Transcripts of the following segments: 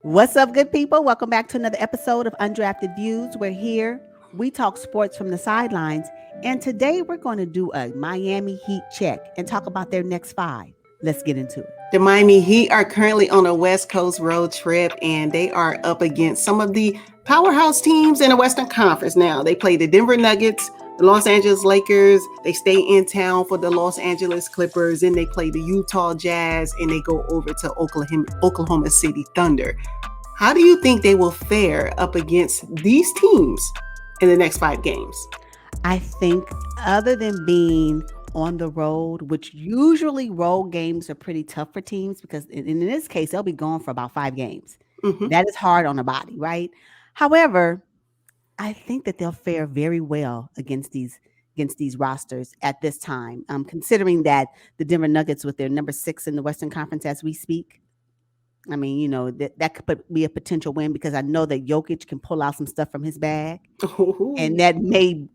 What's up, good people? Welcome back to another episode of Undrafted Views. We're here. We talk sports from the sidelines. And today we're going to do a Miami Heat check and talk about their next five. Let's get into it. The Miami Heat are currently on a West Coast road trip, and they are up against some of the powerhouse teams in the Western Conference now. They play the Denver Nuggets, the Los Angeles Lakers. They stay in town for the Los Angeles Clippers, and they play the Utah Jazz, and they go over to Oklahoma City Thunder. How do you think they will fare up against these teams in the next 5 games? I think, other than being on the road, which usually road games are pretty tough for teams because in this case, they'll be gone for about 5 games. Mm-hmm. That is hard on the body, right? However, I think that they'll fare very well against these rosters at this time. Considering that the Denver Nuggets, with their number 6 in the Western Conference as we speak, I mean, you know, that could be a potential win because I know that Jokic can pull out some stuff from his bag, and that may,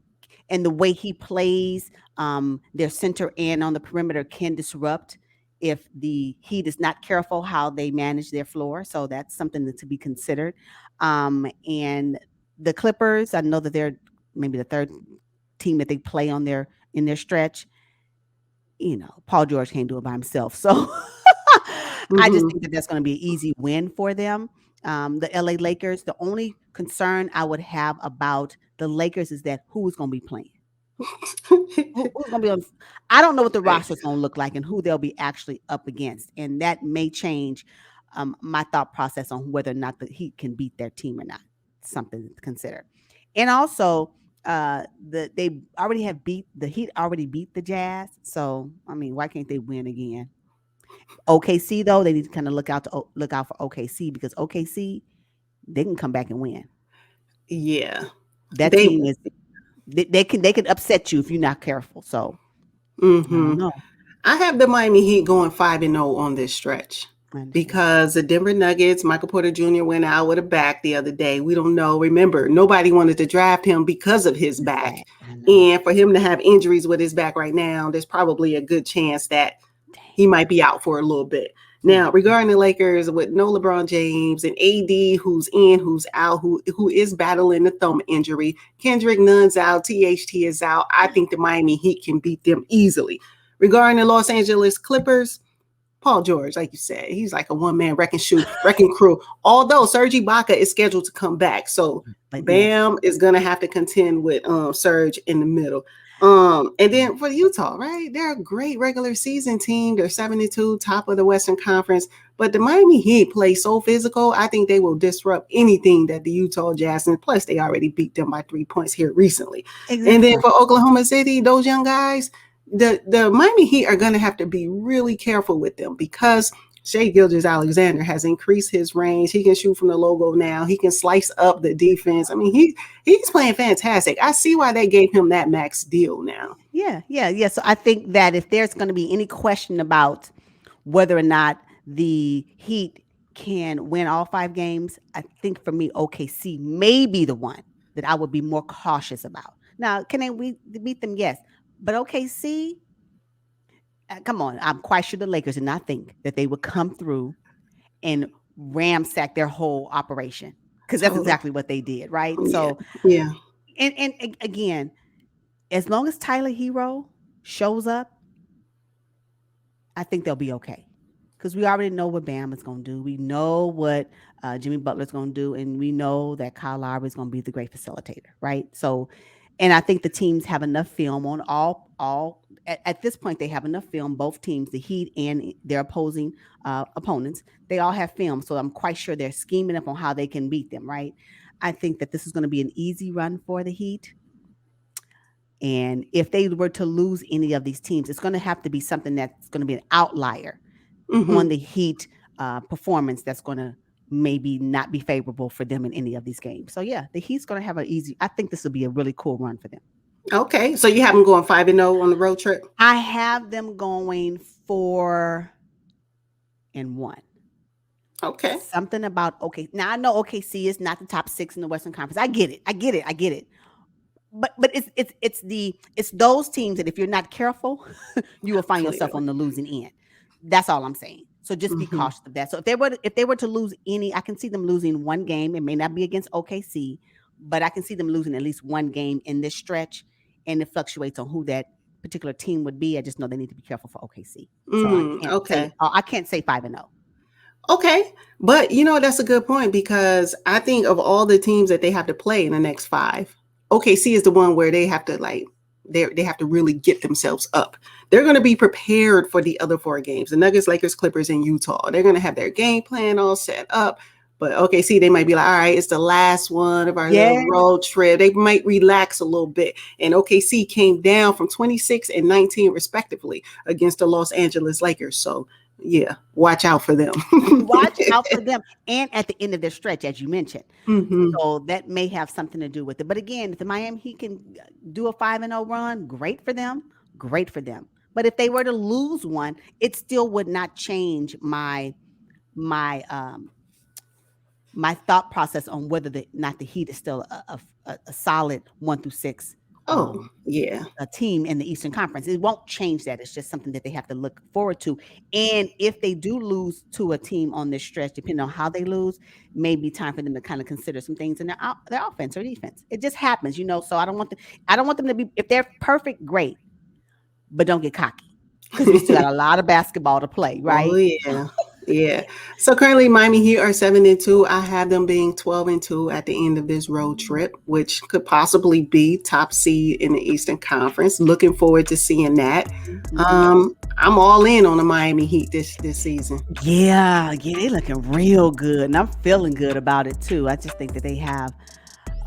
and the way he plays, their center and on the perimeter can disrupt if the Heat is not careful how they manage their floor. So that's something to be considered. And the Clippers, I know that they're maybe the third team that they play in their stretch. You know, Paul George can't do it by himself. So I just think that that's going to be an easy win for them. The LA Lakers, the only concern I would have about the Lakers is that who's going to be playing. Who's going to be on? I don't know what the roster is going to look like and who they'll be actually up against. And that may change my thought process on whether or not the Heat can beat their team or not. Something to consider. And also, the Heat already beat the Jazz. So, I mean, why can't they win again? OKC, though, they need to kind of look out for OKC because OKC, they can come back and win. Yeah, that team is they can upset you if you're not careful. So I don't know. I have the Miami Heat going 5-0 on this stretch because the Denver Nuggets, Michael Porter Jr. went out with a back the other day. We don't know. Remember, nobody wanted to draft him because of his back. And for him to have injuries with his back right now, there's probably a good chance that he might be out for a little bit. Now, regarding the Lakers, with no LeBron James and AD, who's in, who's out, who is battling the thumb injury, Kendrick Nunn's out, THT is out. I think the Miami Heat can beat them easily. Regarding the Los Angeles Clippers, Paul George, like you said, he's like a one-man wrecking crew. Although Serge Ibaka is scheduled to come back, so Bam is gonna have to contend with Serge in the middle. And then for Utah, right? They're a great regular season team. They're 72, top of the Western Conference. But the Miami Heat play so physical, I think they will disrupt anything that the Utah Jazz, and plus they already beat them by 3 points here recently. Exactly. And then for Oklahoma City, those young guys, the Miami Heat are going to have to be really careful with them because Shai Gilgeous-Alexander has increased his range. He can shoot from the logo now. He can slice up the defense. I mean, he's playing fantastic. I see why they gave him that max deal now. Yeah. So I think that if there's going to be any question about whether or not the Heat can win all 5 games, I think for me, OKC may be the one that I would be more cautious about. Now, can they beat them? Yes. But OKC, come on, I'm quite sure the Lakers did not think that they would come through and ransack their whole operation because that's exactly what they did, right? Yeah. So, yeah. And again, as long as Tyler Hero shows up, I think they'll be okay because we already know what Bam is going to do. We know what Jimmy Butler's going to do, and we know that Kyle Lowry is going to be the great facilitator, right? So, and I think the teams have enough film on all at this point. They have enough film, both teams, the Heat and their opposing opponents. They all have film, so I'm quite sure they're scheming up on how they can beat them, right? I think that this is going to be an easy run for the Heat. And if they were to lose any of these teams, it's going to have to be something that's going to be an outlier on the Heat performance that's going to maybe not be favorable for them in any of these games. So yeah, the Heat's going to have I think this will be a really cool run for them. Okay. So you have them going 5-0 on the road trip? I have them going 4-1. Okay. Something about now I know OKC is not the top 6 in the Western Conference. I get it. But it's those teams that if you're not careful, you will find yourself on the losing end. That's all I'm saying. So just be cautious of that. So if they were to lose any, I can see them losing one game. It may not be against OKC, but I can see them losing at least one game in this stretch, and it fluctuates on who that particular team would be. I just know they need to be careful for OKC. So Okay. I can't say 5-0. Okay. But that's a good point, because I think of all the teams that they have to play in the next 5, OKC is the one where they have to they have to really get themselves up. They're going to be prepared for the other 4 games. The Nuggets, Lakers, Clippers, and Utah. They're going to have their game plan all set up. But OKC, they might be like, all right, it's the last one of our little road trip. They might relax a little bit. And OKC came down from 26 and 19 respectively against the Los Angeles Lakers. So yeah, watch out for them. Watch out for them. And at the end of their stretch, as you mentioned. So that may have something to do with it. But again, if the Miami Heat can do a 5-0 run, great for them. Great for them. But if they were to lose one, it still would not change my thought process on whether the Heat is still a solid 1 through 6 a team in the Eastern Conference. It won't change that. It's just something that they have to look forward to. And if they do lose to a team on this stretch, depending on how they lose, maybe time for them to kind of consider some things in their offense or defense. It just happens, So I don't want them to be, if they're perfect, great, but don't get cocky, because we still got a lot of basketball to play, right? Oh yeah. Yeah. So currently Miami Heat are 7-2. I have them being 12-2 at the end of this road trip, which could possibly be top seed in the Eastern Conference. Looking forward to seeing that. I'm all in on the Miami Heat this season. Yeah, they looking real good, and I'm feeling good about it too. I just think that they have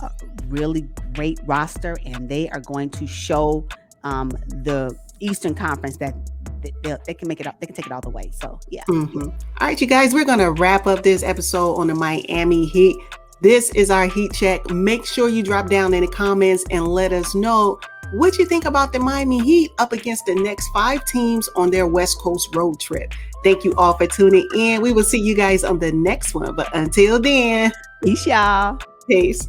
a really great roster, and they are going to show the Eastern Conference that they can make it up. They can take it all the way. So yeah. All right, you guys, we're gonna wrap up this episode on the Miami Heat. This is our Heat Check. Make sure you drop down in the comments and let us know what you think about the Miami Heat up against the next 5 teams on their West Coast road trip. Thank you all for tuning in. We will see you guys on the next one. But until then, peace, y'all. Peace.